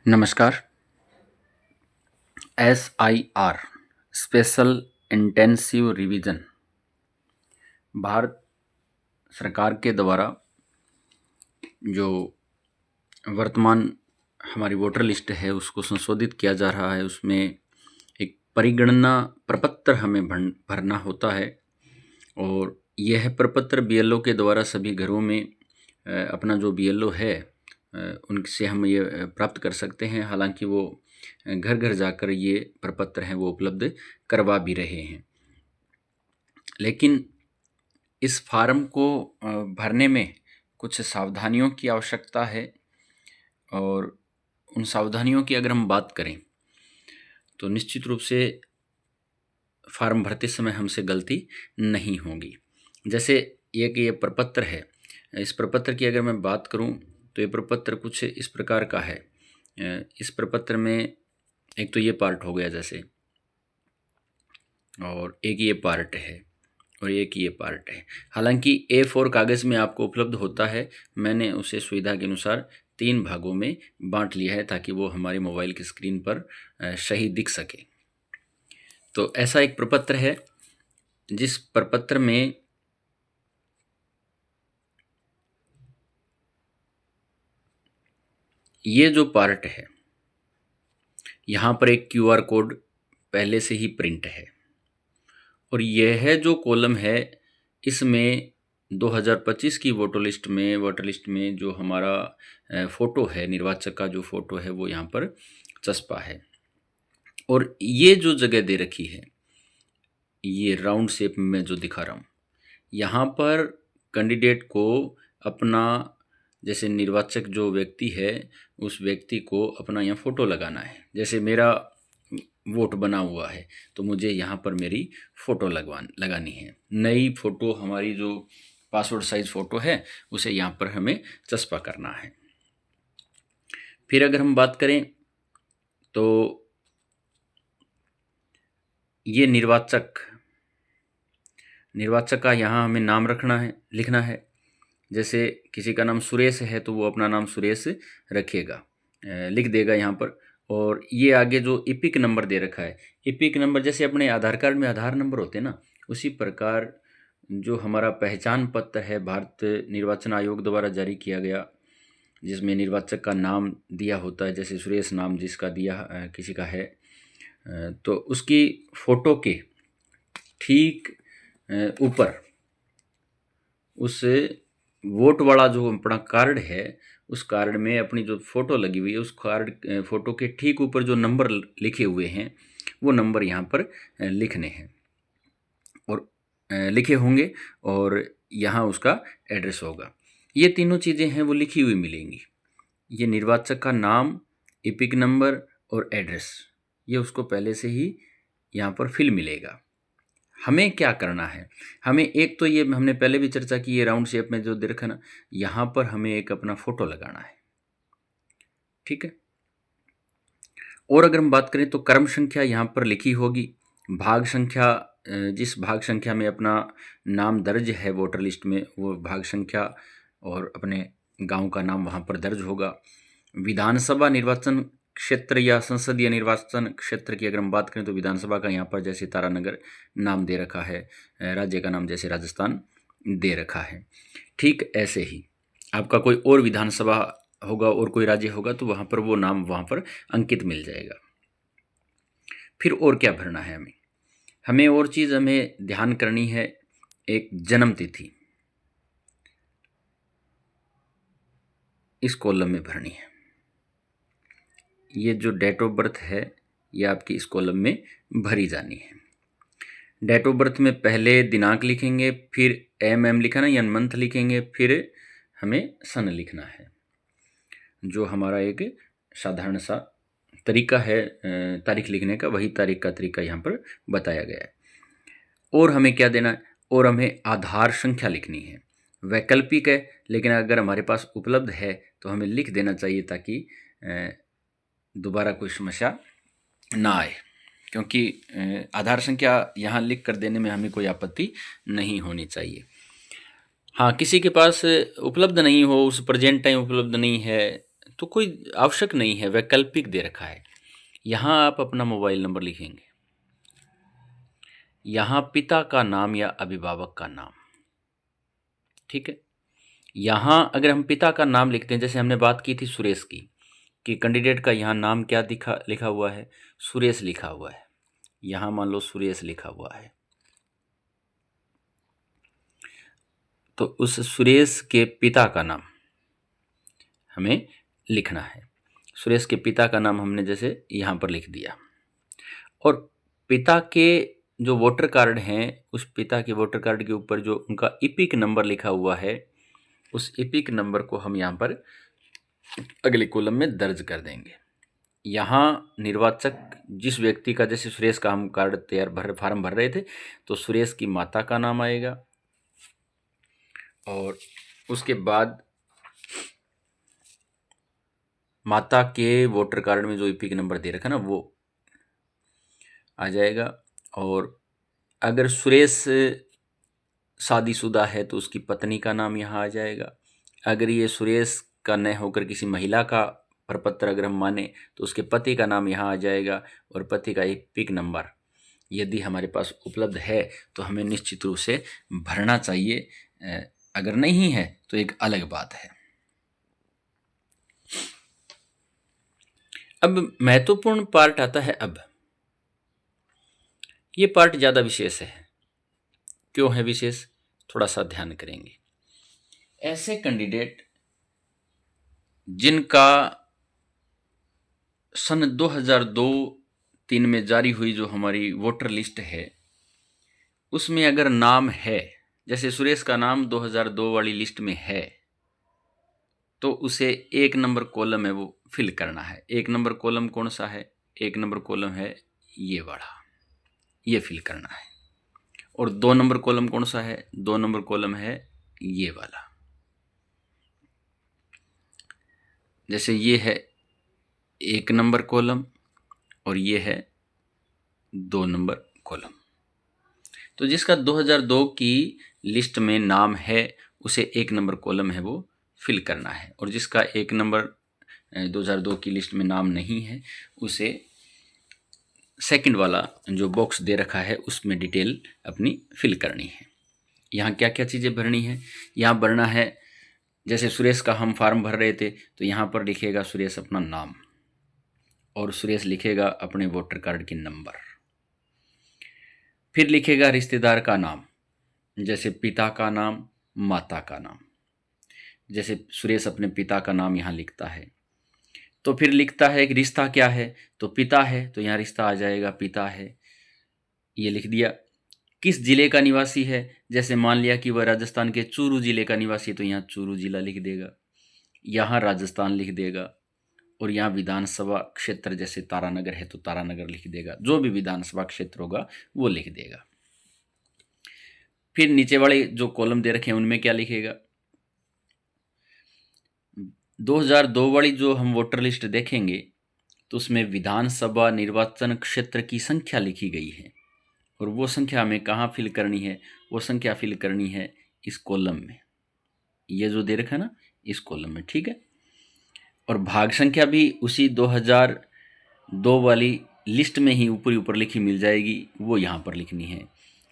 नमस्कार। SIR special intensive revision Bharat सरकार के द्वारा जो वर्तमान हमारी वोटर लिस्ट है उसको संशोधित किया जा रहा है। उसमें एक परिगणना प्रपत्र हमें भरना होता है और यह प्रपत्र BLO के द्वारा सभी घरों में अपना जो BLO है उनसे हम ये प्राप्त कर सकते हैं। हालांकि वो घर घर जाकर ये प्रपत्र हैं वो उपलब्ध करवा भी रहे हैं, लेकिन इस फार्म को भरने में कुछ सावधानियों की आवश्यकता है। और उन सावधानियों की अगर हम बात करें तो निश्चित रूप से फार्म भरते समय हमसे गलती नहीं होगी। जैसे ये प्रपत्र है, इस प्रपत्र की अगर मैं बात करूं तो ये प्रपत्र कुछ इस प्रकार का है। इस प्रपत्र में एक तो ये पार्ट हो गया जैसे, और एक ये पार्ट है और एक ये पार्ट है। हालांकि A4 कागज़ में आपको उपलब्ध होता है, मैंने उसे सुविधा के अनुसार 3 भागों में बांट लिया है ताकि वो हमारे मोबाइल की स्क्रीन पर सही दिख सके। तो ऐसा एक प्रपत्र है जिस प्रपत्र में ये जो पार्ट है यहाँ पर एक QR कोड पहले से ही प्रिंट है और यह जो कॉलम है इसमें 2025 की वोटर लिस्ट में जो हमारा फ़ोटो है, निर्वाचक का जो फ़ोटो है वो यहाँ पर चस्पा है। और ये जो जगह दे रखी है ये राउंड शेप में जो दिखा रहा हूँ, यहाँ पर कैंडिडेट को अपना, जैसे निर्वाचक जो व्यक्ति है उस व्यक्ति को अपना यहाँ फ़ोटो लगाना है। जैसे मेरा वोट बना हुआ है तो मुझे यहाँ पर मेरी फ़ोटो लगानी है। नई फ़ोटो हमारी जो पासपोर्ट साइज़ फ़ोटो है उसे यहाँ पर हमें चस्पा करना है। फिर अगर हम बात करें तो ये निर्वाचक का यहाँ हमें नाम लिखना है। जैसे किसी का नाम सुरेश है तो वो अपना नाम सुरेश रखिएगा, लिख देगा यहाँ पर। और ये आगे जो इपिक नंबर दे रखा है, इपिक नंबर जैसे अपने आधार कार्ड में आधार नंबर होते हैं ना, उसी प्रकार जो हमारा पहचान पत्र है भारत निर्वाचन आयोग द्वारा जारी किया गया, जिसमें निर्वाचक का नाम दिया होता है, जैसे सुरेश नाम जिसका दिया किसी का है, तो उसकी फ़ोटो के ठीक ऊपर उस वोट वाला जो अपना कार्ड है उस कार्ड में अपनी जो फ़ोटो लगी हुई है उस कार्ड फ़ोटो के ठीक ऊपर जो नंबर लिखे हुए हैं वो नंबर यहाँ पर लिखने हैं और लिखे होंगे और यहाँ उसका एड्रेस होगा। ये तीनों चीज़ें हैं वो लिखी हुई मिलेंगी। ये निर्वाचक का नाम, इपिक नंबर और एड्रेस, ये उसको पहले से ही यहाँ पर फिल मिलेगा। हमें क्या करना है, हमें एक तो ये हमने पहले भी चर्चा की, ये राउंड शेप में जो दे रखा ना, यहाँ पर हमें एक अपना फ़ोटो लगाना है, ठीक है। और अगर हम बात करें तो क्रम संख्या यहाँ पर लिखी होगी, भाग संख्या, जिस भाग संख्या में अपना नाम दर्ज है वोटर लिस्ट में वो भाग संख्या और अपने गांव का नाम वहाँ पर दर्ज होगा। विधानसभा निर्वाचन क्षेत्र या संसदीय निर्वाचन क्षेत्र की अगर हम बात करें तो विधानसभा का यहाँ पर जैसे तारानगर नाम दे रखा है, राज्य का नाम जैसे राजस्थान दे रखा है, ठीक ऐसे ही आपका कोई और विधानसभा होगा और कोई राज्य होगा तो वहाँ पर वो नाम वहाँ पर अंकित मिल जाएगा। फिर और क्या भरना है हमें और चीज़ हमें ध्यान करनी है, एक जन्म तिथि इस कॉलम में भरनी है। ये जो डेट ऑफ बर्थ है ये आपकी इस कॉलम में भरी जानी है। डेट ऑफ बर्थ में पहले दिनांक लिखेंगे, फिर MM लिखना या मंथ लिखेंगे, फिर हमें सन लिखना है, जो हमारा एक साधारण सा तरीका है तारीख लिखने का, वही तारीख का तरीका यहाँ पर बताया गया है। और हमें क्या देना है, और हमें आधार संख्या लिखनी है। वैकल्पिक है लेकिन अगर हमारे पास उपलब्ध है तो हमें लिख देना चाहिए ताकि दोबारा कोई समस्या ना आए, क्योंकि आधार संख्या यहाँ लिख कर देने में हमें कोई आपत्ति नहीं होनी चाहिए। हाँ, किसी के पास उपलब्ध नहीं हो, उस प्रेजेंट टाइम उपलब्ध नहीं है तो कोई आवश्यक नहीं है, वैकल्पिक दे रखा है। यहाँ आप अपना मोबाइल नंबर लिखेंगे, यहाँ पिता का नाम या अभिभावक का नाम, ठीक है। यहाँ अगर हम पिता का नाम लिखते हैं, जैसे हमने बात की थी सुरेश की, कि कैंडिडेट का यहाँ नाम क्या लिखा हुआ है, सुरेश लिखा हुआ है। यहाँ मान लो सुरेश लिखा हुआ है, तो उस सुरेश के पिता का नाम हमें लिखना है। सुरेश के पिता का नाम हमने जैसे यहाँ पर लिख दिया, और पिता के जो वोटर कार्ड हैं, उस पिता के वोटर कार्ड के ऊपर जो उनका इपिक नंबर लिखा हुआ है, उस इपिक नंबर को हम यहाँ पर अगले कॉलम में दर्ज कर देंगे। यहाँ निर्वाचक जिस व्यक्ति का, जैसे सुरेश का हम कार्ड फॉर्म भर रहे थे, तो सुरेश की माता का नाम आएगा, और उसके बाद माता के वोटर कार्ड में जो इपिक नंबर दे रखा ना वो आ जाएगा। और अगर सुरेश शादीशुदा है तो उसकी पत्नी का नाम यहाँ आ जाएगा। अगर ये सुरेश का न होकर किसी महिला का प्रपत्र अगर हम माने तो उसके पति का नाम यहाँ आ जाएगा, और पति का इपिक नंबर यदि हमारे पास उपलब्ध है तो हमें निश्चित रूप से भरना चाहिए। अगर नहीं है तो एक अलग बात है। अब महत्वपूर्ण पार्ट आता है। अब ये पार्ट ज़्यादा विशेष है। क्यों है विशेष, थोड़ा सा ध्यान करेंगे। ऐसे कैंडिडेट जिनका सन 2002-3 में जारी हुई जो हमारी वोटर लिस्ट है उसमें अगर नाम है, जैसे सुरेश का नाम 2002 वाली लिस्ट में है, तो उसे 1 नंबर कॉलम है वो फिल करना है। 1 नंबर कॉलम कौन सा है, 1 नंबर कॉलम है ये वाला, ये फिल करना है। और 2 नंबर कॉलम कौन सा है, 2 नंबर कॉलम है ये वाला। जैसे ये है 1 नंबर कॉलम और ये है 2 नंबर कॉलम। तो जिसका 2002 की लिस्ट में नाम है उसे 1 नंबर कॉलम है वो फिल करना है, और जिसका 1 नंबर 2002 की लिस्ट में नाम नहीं है उसे सेकंड वाला जो बॉक्स दे रखा है उसमें डिटेल अपनी फिल करनी है। यहाँ क्या क्या चीज़ें भरनी है, यहाँ भरना है, जैसे सुरेश का हम फॉर्म भर रहे थे तो यहाँ पर लिखेगा सुरेश अपना नाम, और सुरेश लिखेगा अपने वोटर कार्ड के नंबर। फिर लिखेगा रिश्तेदार का नाम, जैसे पिता का नाम, माता का नाम। जैसे सुरेश अपने पिता का नाम यहाँ लिखता है, तो फिर लिखता है कि रिश्ता क्या है, तो पिता है, तो यहाँ रिश्ता आ जाएगा पिता है, ये लिख दिया। किस जिले का निवासी है, जैसे मान लिया कि वह राजस्थान के चूरू जिले का निवासी है तो यहाँ चूरू जिला लिख देगा, यहाँ राजस्थान लिख देगा। और यहाँ विधानसभा क्षेत्र जैसे तारानगर है तो तारानगर लिख देगा, जो भी विधानसभा क्षेत्र होगा वो लिख देगा। फिर नीचे वाले जो कॉलम दे रखे हैं उनमें क्या लिखेगा, 2002 वाली जो हम वोटर लिस्ट देखेंगे तो उसमें विधानसभा निर्वाचन क्षेत्र की संख्या लिखी गई है, और वो संख्या हमें कहाँ फिल करनी है, वो संख्या फिल करनी है इस कॉलम में, ये जो दे रखा है ना इस कॉलम में, ठीक है। और भाग संख्या भी उसी 2002 वाली लिस्ट में ही ऊपर ऊपर लिखी मिल जाएगी, वो यहाँ पर लिखनी है।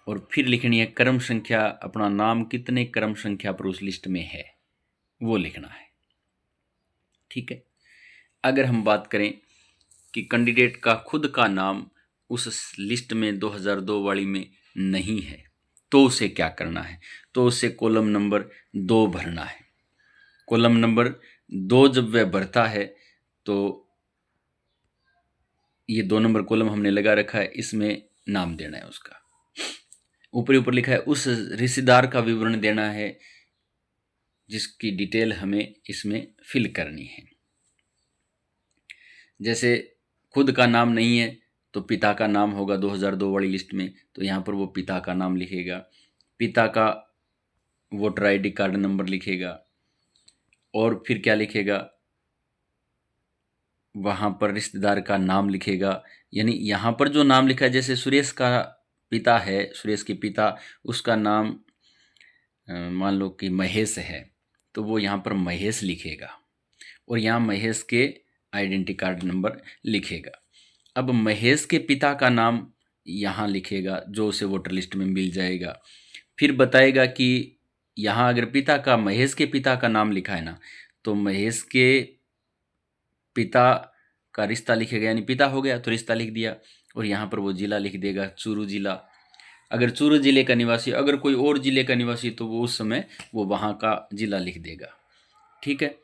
और फिर लिखनी है क्रम संख्या, अपना नाम कितने क्रम संख्या पर उस लिस्ट में है वो लिखना है, ठीक है। अगर हम बात करें कि कैंडिडेट का खुद का नाम उस लिस्ट में 2002 वाली में नहीं है तो उसे क्या करना है, तो उसे कॉलम नंबर 2 भरना है। कॉलम नंबर 2 जब वह भरता है तो ये 2 नंबर कॉलम हमने लगा रखा है, इसमें नाम देना है उसका। ऊपर ऊपर लिखा है उस रिश्तेदार का विवरण देना है जिसकी डिटेल हमें इसमें फिल करनी है। जैसे खुद का नाम नहीं है तो पिता का नाम होगा 2002 वाली लिस्ट में, तो यहाँ पर वो पिता का नाम लिखेगा, पिता का वोटर आईडी कार्ड नंबर लिखेगा, और फिर क्या लिखेगा, वहाँ पर रिश्तेदार का नाम लिखेगा। यानी यहाँ पर जो नाम लिखा है, जैसे सुरेश का पिता है, सुरेश के पिता, उसका नाम मान लो कि महेश है तो वो यहाँ पर महेश लिखेगा, और यहाँ महेश के आइडेंटिटी कार्ड नंबर लिखेगा। अब महेश के पिता का नाम यहाँ लिखेगा जो उसे वोटर लिस्ट में मिल जाएगा। फिर बताएगा कि यहाँ अगर पिता का, महेश के पिता का नाम लिखा है ना, तो महेश के पिता का रिश्ता लिखेगा, यानी पिता हो गया तो रिश्ता लिख दिया, और यहाँ पर वो जिला लिख देगा, चूरू जिला। अगर चूरू जिले का निवासी, अगर कोई और जिले का निवासी, तो वो उस समय वो वहाँ का जिला लिख देगा। ठीक है।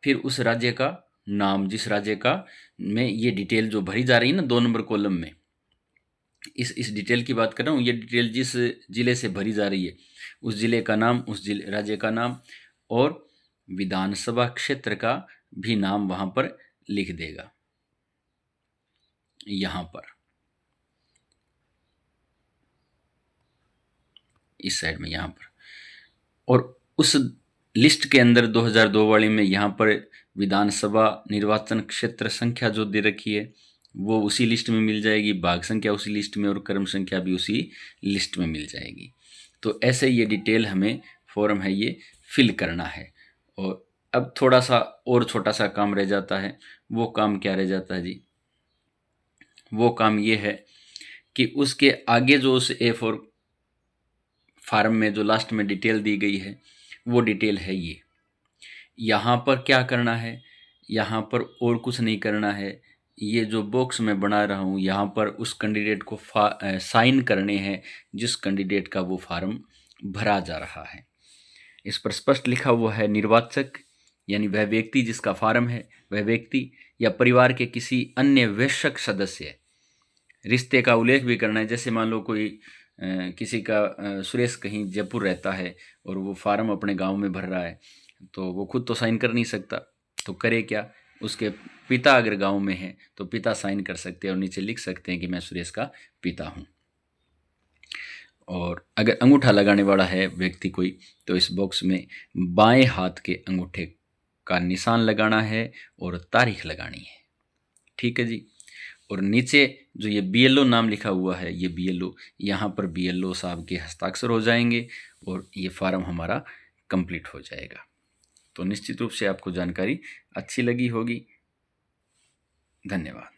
फिर उस राज्य का नाम, जिस राज्य का में ये डिटेल जो भरी जा रही है ना 2 नंबर कॉलम में, इस डिटेल की बात कर रहा हूँ। ये डिटेल जिस जिले से भरी जा रही है उस जिले का नाम, उस जिले राज्य का नाम और विधानसभा क्षेत्र का भी नाम वहाँ पर लिख देगा, यहाँ पर इस साइड में यहाँ पर। और उस लिस्ट के अंदर 2002 वाली में यहाँ पर विधानसभा निर्वाचन क्षेत्र संख्या जो दे रखी है वो उसी लिस्ट में मिल जाएगी, भाग संख्या उसी लिस्ट में और क्रम संख्या भी उसी लिस्ट में मिल जाएगी। तो ऐसे ये डिटेल हमें फॉर्म है ये फिल करना है। और अब थोड़ा सा और छोटा सा काम रह जाता है। वो काम क्या रह जाता है जी? वो काम ये है कि उसके आगे जो उस A4 फार्म में जो लास्ट में डिटेल दी गई है वो डिटेल है ये। यहाँ पर क्या करना है? यहाँ पर और कुछ नहीं करना है। ये जो बॉक्स मैं बना रहा हूँ यहाँ पर उस कैंडिडेट को साइन करने हैं जिस कैंडिडेट का वो फार्म भरा जा रहा है। इस पर स्पष्ट लिखा हुआ है निर्वाचक, यानी वह व्यक्ति जिसका फार्म है, वह व्यक्ति या परिवार के किसी अन्य वयस्क सदस्य। रिश्ते का उल्लेख भी करना है। जैसे मान लो कोई किसी का सुरेश कहीं जयपुर रहता है और वो फार्म अपने गांव में भर रहा है, तो वो खुद तो साइन कर नहीं सकता, तो करे क्या? उसके पिता अगर गांव में है तो पिता साइन कर सकते हैं और नीचे लिख सकते हैं कि मैं सुरेश का पिता हूँ। और अगर अंगूठा लगाने वाला है व्यक्ति कोई, तो इस बॉक्स में बाएं हाथ के अंगूठे का निशान लगाना है और तारीख लगानी है। ठीक है जी। और नीचे जो ये BLO नाम लिखा हुआ है, ये BLO, यहाँ पर BLO साहब के हस्ताक्षर हो जाएंगे और ये फार्म हमारा कंप्लीट हो जाएगा। तो निश्चित रूप से आपको जानकारी अच्छी लगी होगी। धन्यवाद।